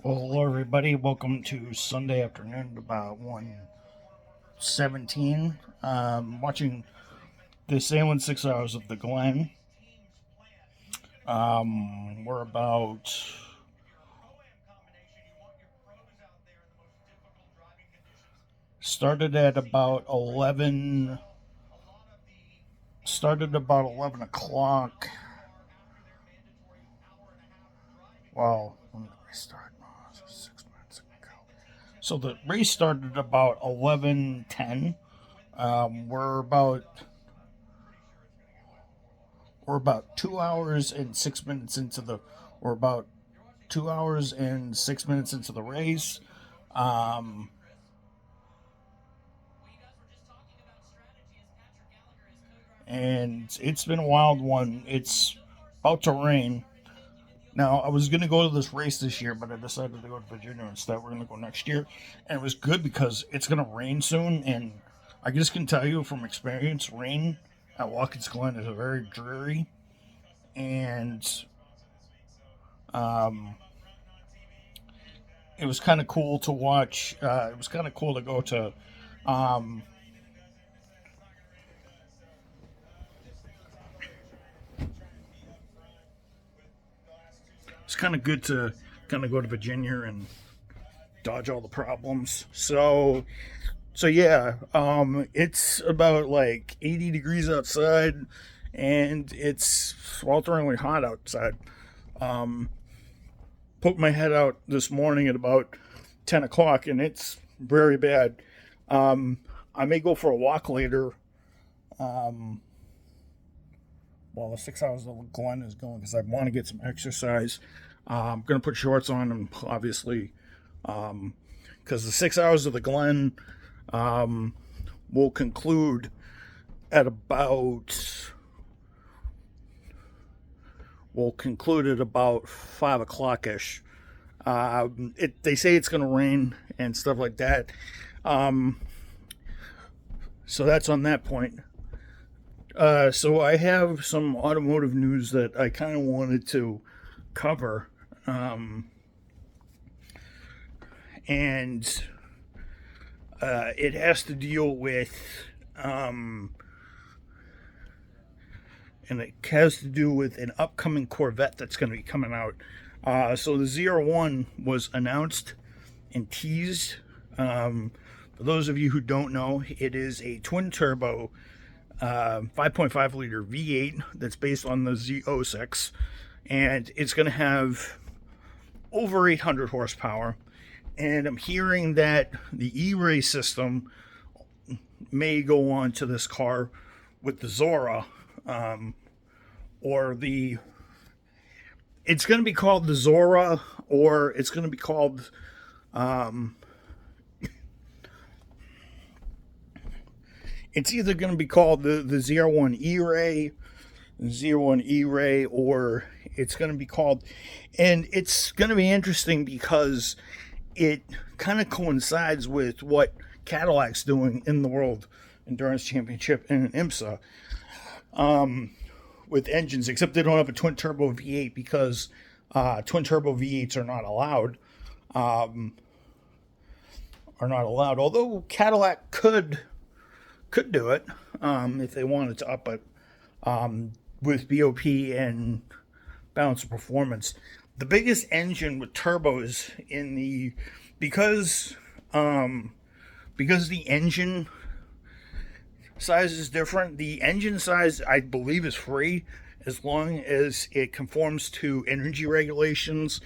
Well, hello everybody. Welcome to Sunday afternoon about 1:17. Watching the Salem 6 hours of the Glen. We're about started at about 11. Started about 11 o'clock. Well, when did we start? 6 minutes ago. So the race started about 11:10. We're about 2 hours and 6 minutes into the. We're about 2 hours and 6 minutes into the race. Um, and it's been a wild one. It's about to rain. Now, I was going to go to this race this year, but I decided to go to Virginia instead. We're going to go next year. And it was good because it's going to rain soon. And I just can tell you from experience, rain at Watkins Glen is very dreary. And it was kind of cool to watch. It was kind of cool to go to. Um, it's kind of good to kind of go to Virginia and dodge all the problems. So yeah, it's about like 80 degrees outside, and it's swelteringly hot outside. Um, Poked my head out this morning at about 10 o'clock, and it's very bad. I may go for a walk later. Um, while the 6 hours of Glen is going because I want to get some exercise. I'm going to put shorts on, and obviously, because the 6 hours of the Glen will conclude at about 5 o'clock ish. They say it's going to rain and stuff like that. So that's on that point. So I have some automotive news that I kind of wanted to cover, and it has to deal with, and it has to do with an upcoming Corvette that's going to be coming out. So the ZR1 was announced and teased. For those of you who don't know, it is a twin turbo 5.5 liter V8 that's based on the Z06, and it's going to have over 800 horsepower. And I'm hearing that the E-Ray system may go on to this car with the Zora, or the. It's going to be called the Zora, or it's going to be called. It's either going to be called the ZR1 E-Ray, ZR1 E-Ray, or it's going to be called, and it's going to be interesting because it kind of coincides with what Cadillac's doing in the World Endurance Championship in IMSA with engines, except they don't have a twin turbo V8 because twin turbo V8s are not allowed. Although Cadillac could do it if they wanted to up it with BOP and balance of performance. The biggest engine with turbos in the because the engine size is different. The engine size, I believe, is free as long as it conforms to energy regulations.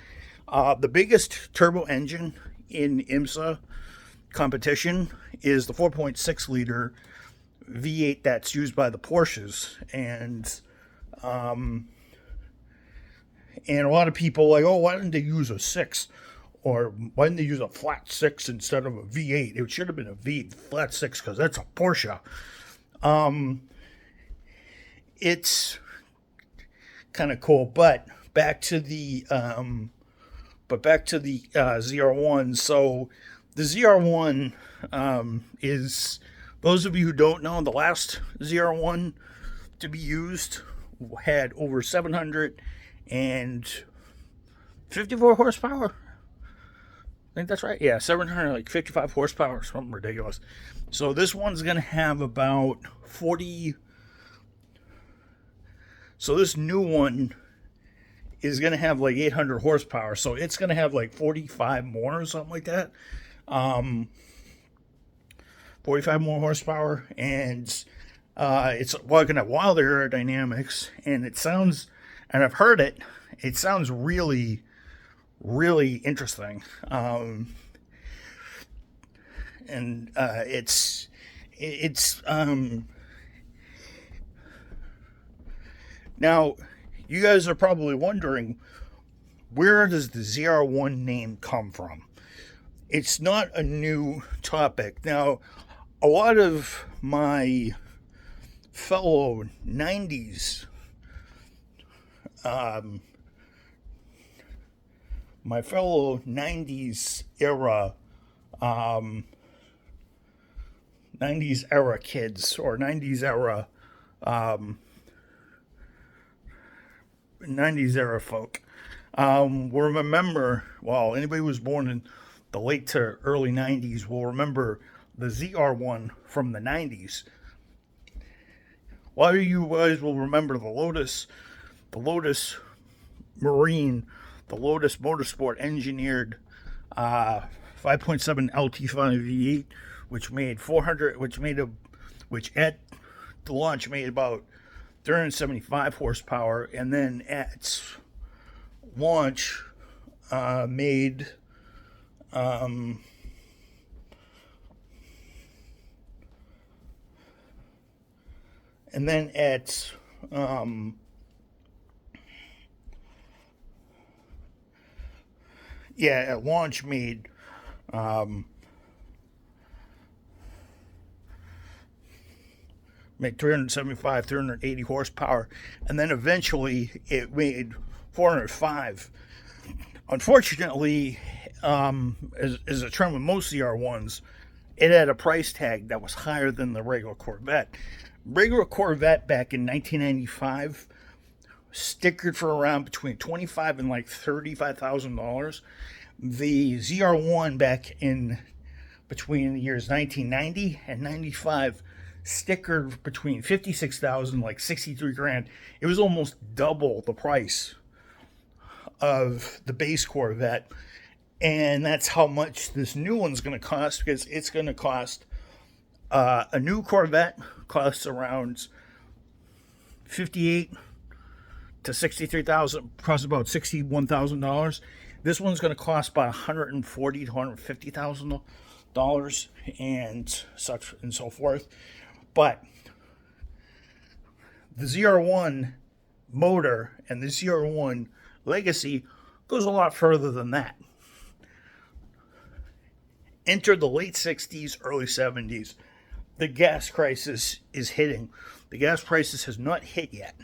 The biggest turbo engine in IMSA competition is the 4.6 liter V8 that's used by the Porsches, and a lot of people are like, oh, why didn't they use a 6, or why didn't they use a flat 6 instead of a V8? It should have been a flat 6 because that's a Porsche. It's kind of cool, but back to the ZR1. So the ZR1 is, those of you who don't know, the last ZR1 to be used had over 754 horsepower. think that's right. Yeah, 755 horsepower, something ridiculous. So this one's gonna have about 40. So this new one is gonna have like 800 horsepower. So it's gonna have like 45 more or something like that. 45 more horsepower, and it's gonna have wild aerodynamics, and it sounds, and I've heard it. It sounds really, really interesting. And it's now you guys are probably wondering, where does the ZR1 name come from? It's not a new topic. Now, a lot of my fellow 90s era 90s era kids, or 90s era 90s era folk will remember, well, anybody who was born in the late to early 90s will remember the ZR1 from the 90s. A lot of you guys will remember the Lotus Marine, the Lotus Motorsport engineered 5.7 LT5 V8, which made 400, which at the launch made about 375 horsepower, and then at launch made and then at at launch made made 375, 380 horsepower, and then eventually it made 405. Unfortunately, as a trend with most ZR1s, it had a price tag that was higher than the regular Corvette. Regular Corvette back in 1995 stickered for around between $25,000 and like $35,000. The ZR1 back in between the years 1990 and 95 stickered between 56,000, like 63 grand. It was almost double the price of the base Corvette, and that's how much this new one's going to cost, because it's going to cost a new Corvette costs around 58 to 63,000, costs about $61,000. This one's going to cost about $140,000 to $150,000 and such and so forth. But the ZR1 motor and the ZR1 legacy goes a lot further than that. Enter the late 60s, early 70s. The gas crisis is hitting. The gas crisis has not hit yet.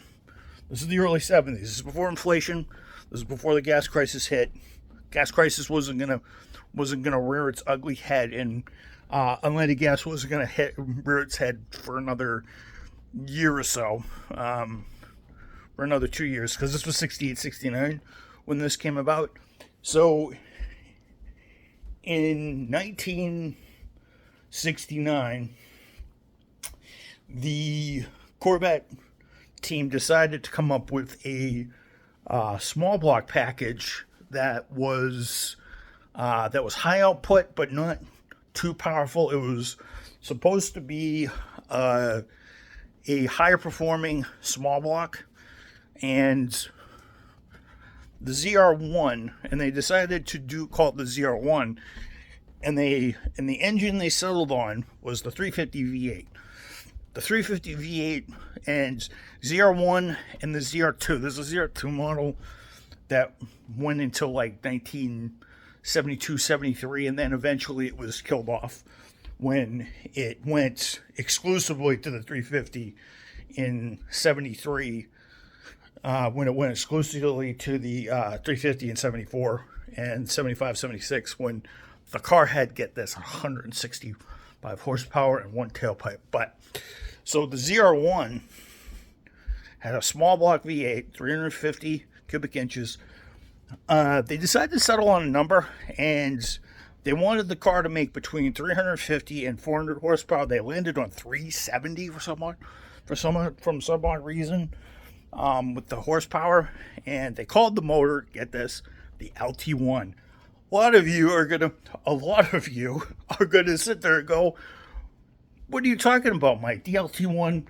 This is the early 70s. This is before inflation. This is before the gas crisis hit. Gas crisis wasn't gonna rear its ugly head, and unleaded gas wasn't gonna rear its head for another year or so, for another 2 years, because this was 68, 69 when this came about. So in 1969, the Corvette team decided to come up with a small block package that was high output but not too powerful. It was supposed to be a higher performing small block, and the ZR1, and they decided to call it the ZR1, and the engine they settled on was the 350 V8. The 350 V8 and ZR1 and the ZR2. There's a ZR2 model that went until like 1972, 73, and then eventually it was killed off when it went exclusively to the 350 in 73, when it went exclusively to the 350 in 74 and 75, 76, when the car had, get this, 165 horsepower and one tailpipe. But so the ZR1 had a small block V8, 350 cubic inches. They decided to settle on a number, and They wanted the car to make between 350 and 400 horsepower. They landed on 370 for some odd reason with the horsepower, and they called the motor, get this, the LT1. A lot of you are gonna sit there and go, "What are you talking about, Mike? The LT1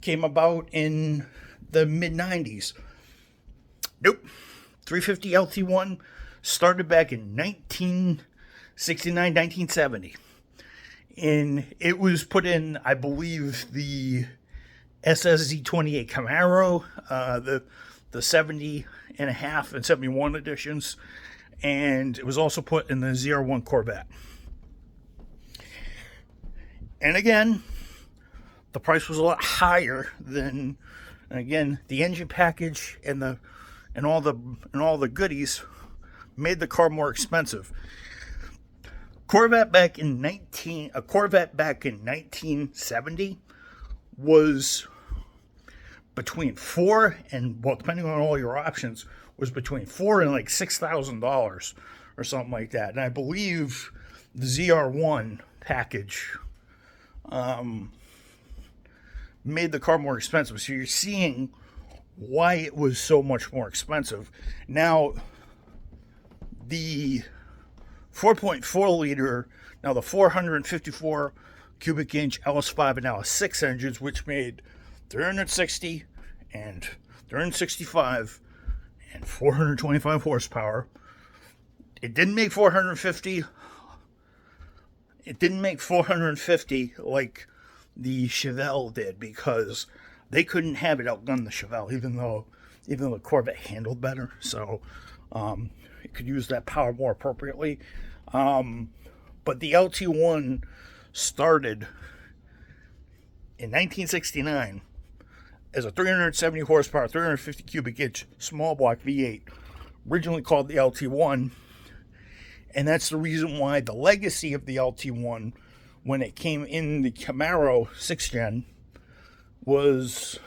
came about in the mid 90s." Nope. 350 LT1 started back in 1969, 1970. And it was put in, I believe, the SSZ28 Camaro, the 70 and a half and 71 editions. And it was also put in the ZR1 Corvette. And again, the price was a lot higher than, again, the engine package and all the goodies made the car more expensive. A Corvette back in 1970 was between depending on all your options, was between $4,000 and like $6,000 or something like that. And I believe the ZR1 package made the car more expensive. So you're seeing why it was so much more expensive. Now, the 4.4 liter, now the 454 cubic inch LS5 and LS6 engines, which made 360 and 365 and 425 horsepower. It didn't make 450. It didn't make 450 like the Chevelle did, because they couldn't have it outgun the Chevelle, even though the Corvette handled better. So it could use that power more appropriately. But the LT1 started in 1969 as a 370 horsepower, 350 cubic inch small block V8, originally called the LT1. And that's the reason why the legacy of the LT1, when it came in the Camaro 6th Gen, was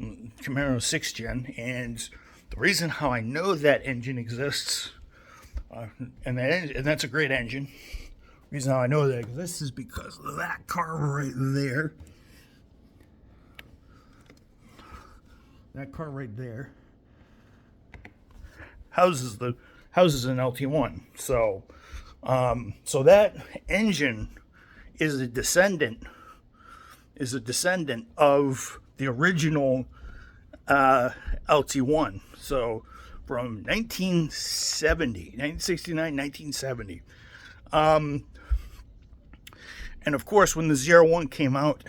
Camaro 6th Gen. And the reason how I know that engine exists, and that's a great engine, the reason how I know that exists is because of that car right there. That car right there houses an LT1. So that engine is a descendant of the original LT1. So from 1969, 1970. And of course, when the ZR1 came out,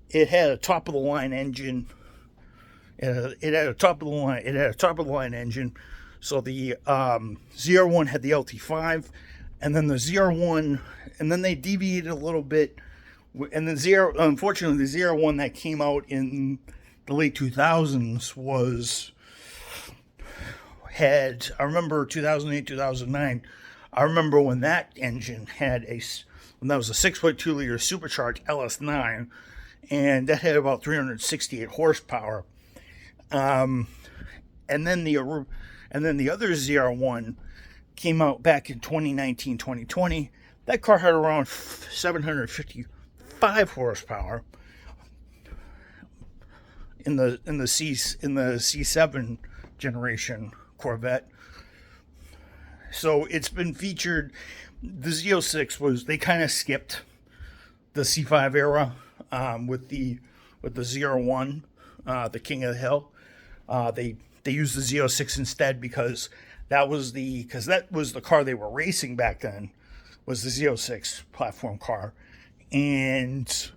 it had a top of the line engine. It had a top of the line engine. So the ZR1 had the LT5, and then the ZR1, and then they deviated a little bit. And unfortunately, the ZR1 that came out in the late 2000s I remember 2008, 2009. I remember when that engine when that was a 6.2 liter supercharged LS9, and that had about 368 horsepower. And then the other ZR1 came out back in 2019, 2020. That car had around 755 horsepower in the C7 generation Corvette. So it's been featured. The Z06 they kind of skipped the C5 era with the ZR1, the King of the Hill. They used the Z06 instead because that was the car they were racing back then, was the Z06 platform car. And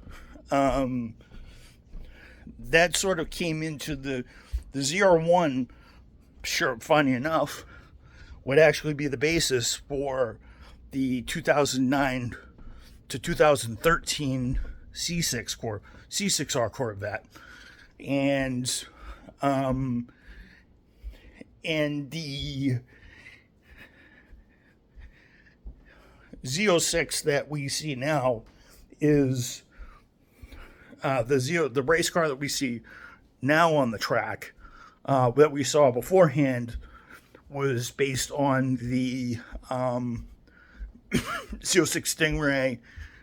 that sort of came into the ZR1, sure, funny enough, would actually be the basis for the 2009 to 2013 C6R Corvette. And the Z06 that we see now is the race car that we see now on the track that we saw beforehand was based on the CO6 Stingray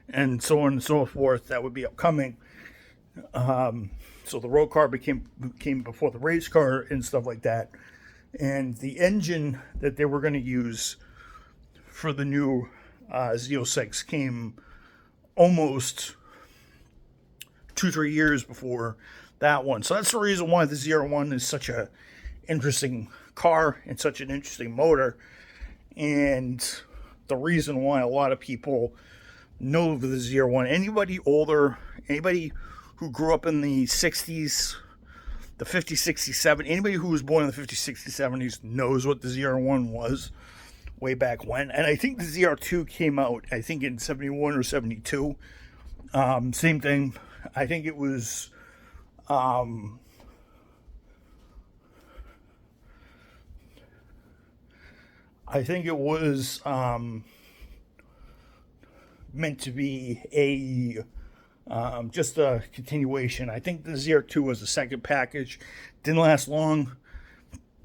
and so on and so forth that would be upcoming. So the road car came before the race car and stuff like that. And the engine that they were going to use for the new Z06 came almost 2-3 years before that one. So that's the reason why the ZR1 is such a interesting car and such an interesting motor, and the reason why a lot of people know of the ZR1. Anybody older, anybody who grew up in the 60s, the 50s, 60s, 70s, anybody who was born in the 50s, 60s, 70s knows what the ZR1 was way back when. And I think the ZR2 came out, I think, in 71 or 72. Same thing. I think it was meant to be a just a continuation. I think the ZR2 was the second package. Didn't last long,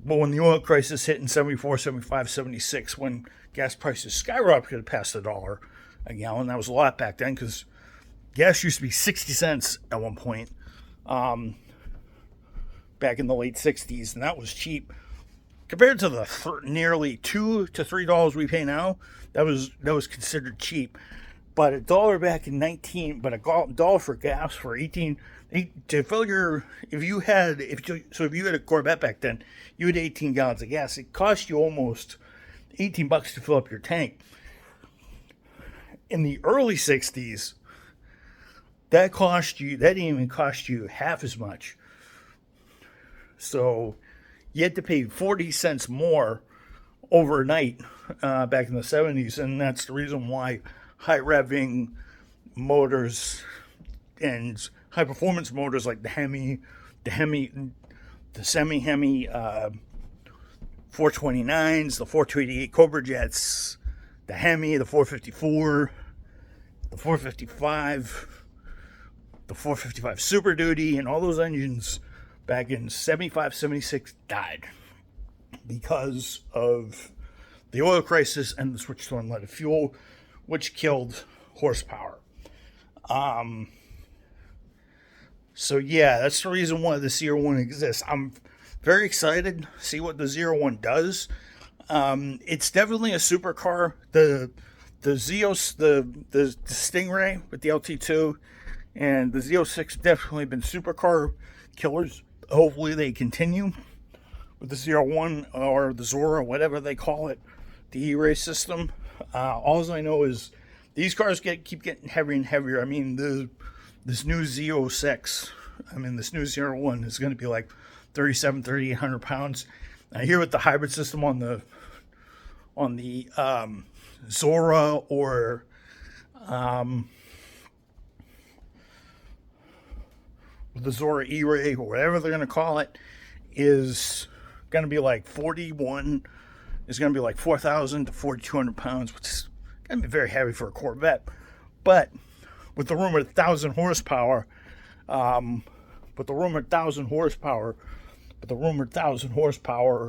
but when the oil crisis hit in 74, 75, 76, when gas prices skyrocketed past $1 a gallon, that was a lot back then because gas used to be 60 cents at one point, back in the late 60s, and that was cheap compared to the nearly $2 to $3 we pay now. That was considered cheap. But $1 back in 19, but $1 for gas for 18 to fill your, if you had a Corvette back then, you had 18 gallons of gas. It cost you almost $18 to fill up your tank. In the early 60s, that didn't even cost you half as much. So you had to pay 40 cents more overnight back in the 70s, and that's the reason why high revving motors and high performance motors like the semi-Hemi 429s, the 428 Cobra Jets, the Hemi, the 454, the 455, the 455 Super Duty, and all those engines back in 75, 76 died because of the oil crisis and the switch to unleaded fuel, which killed horsepower. So yeah, that's the reason why the ZR1 exists. I'm very excited to see what the ZR1 does. It's definitely a supercar. The Stingray with the LT2 and the Z06 definitely been supercar killers. Hopefully they continue with the ZR1 or the Zora, whatever they call it, the E-Race system. All I know is these cars keep getting heavier and heavier. I mean, this new Z06, this new ZR1 is going to be like 3,800 pounds. I hear with the hybrid system on the Zora or the Zora E-Ray or whatever they're going to call it is going to be like 4,000 to 4,200 pounds, which is going to be very heavy for a Corvette. But with the rumored 1,000 horsepower, or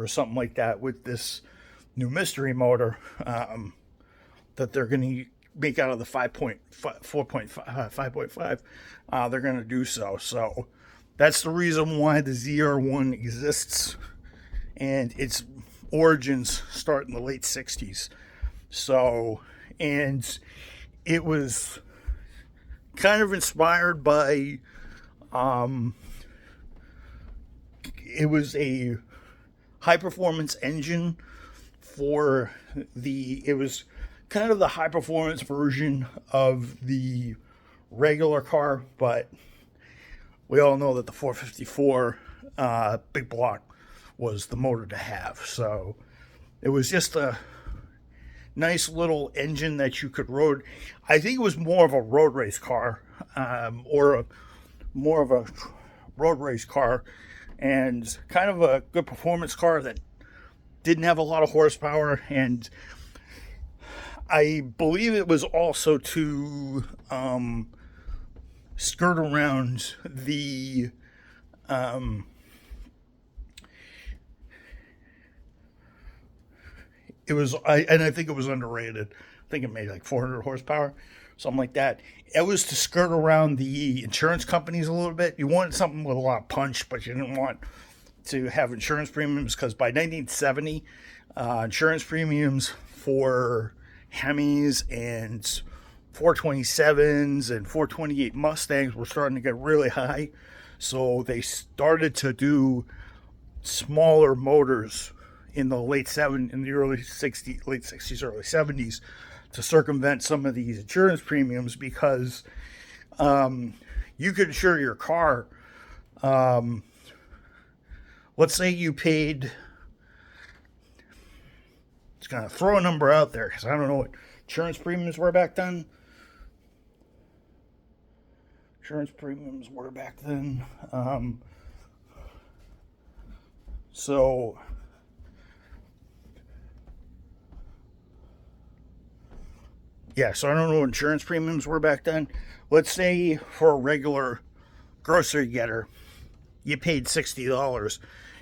something like that with this new mystery motor that they're going to make out of the 5.5, they're going to do so. So that's the reason why the ZR1 exists, and its origins start in the late 60s. So, and it was kind of inspired by, it was a high performance engine it was kind of the high performance version of the regular car, but we all know that the 454 big block was the motor to have. So it was just a nice little engine that you could road. I think it was more of a road race car, more of a road race car, and kind of a good performance car that didn't have a lot of horsepower. And I believe it was also to skirt around the It was, I think it was underrated. I think it made like 400 horsepower, something like that. It was to skirt around the insurance companies a little bit. You wanted something with a lot of punch, but you didn't want to have insurance premiums, because by 1970, insurance premiums for Hemis and 427s and 428 Mustangs were starting to get really high. So they started to do smaller motors in the early 60s, early 70s, to circumvent some of these insurance premiums, because you could insure your car. Let's say you paid, just gonna throw a number out there because I don't know what insurance premiums were back then. So yeah, so I don't know what insurance premiums were back then. Let's say for a regular grocery getter, you paid $60.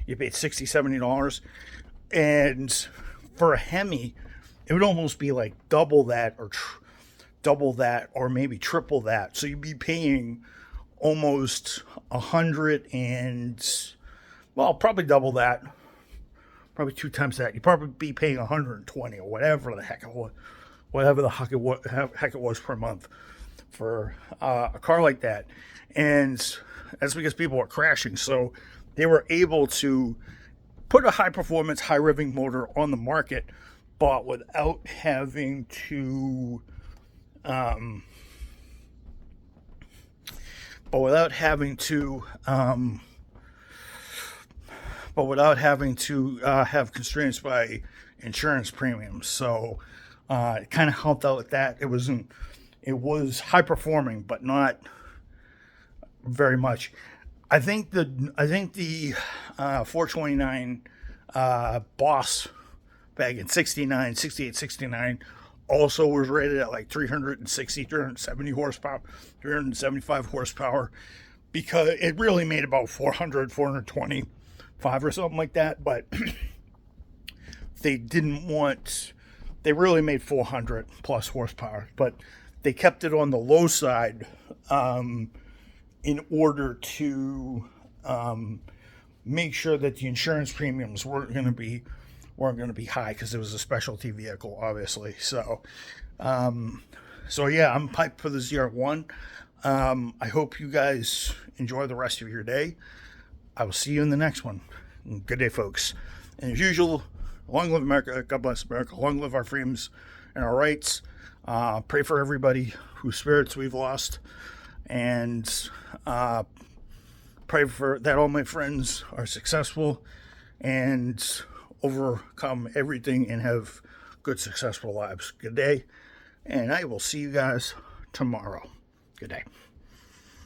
You paid $60, $70. And for a Hemi, it would almost be like double that, or maybe triple that. So you'd be paying almost 100 and, well, probably double that. Probably 2 times that. You'd probably be paying 120 or whatever the heck it was. Whatever the heck it was per month for a car like that. And that's because people were crashing. So they were able to put a high performance, high revving motor on the market, but without having to have constraints by insurance premiums. So it kind of helped out with that. It was high performing, but not very much. I think the 429 Boss back in 69 also was rated at like 370 horsepower, 375 horsepower, because it really made about 425 or something like that. But they really made 400 plus horsepower, but they kept it on the low side in order to make sure that the insurance premiums weren't going to be high, because it was a specialty vehicle, obviously. So yeah, I'm hyped for the ZR1. I hope you guys enjoy the rest of your day. I will see you in the next one. Good day, folks. And as usual, long live America, God bless America, long live our freedoms and our rights. Pray for everybody whose spirits we've lost, and pray for that all my friends are successful and overcome everything and have good, successful lives. Good day, and I will see you guys tomorrow. Good day.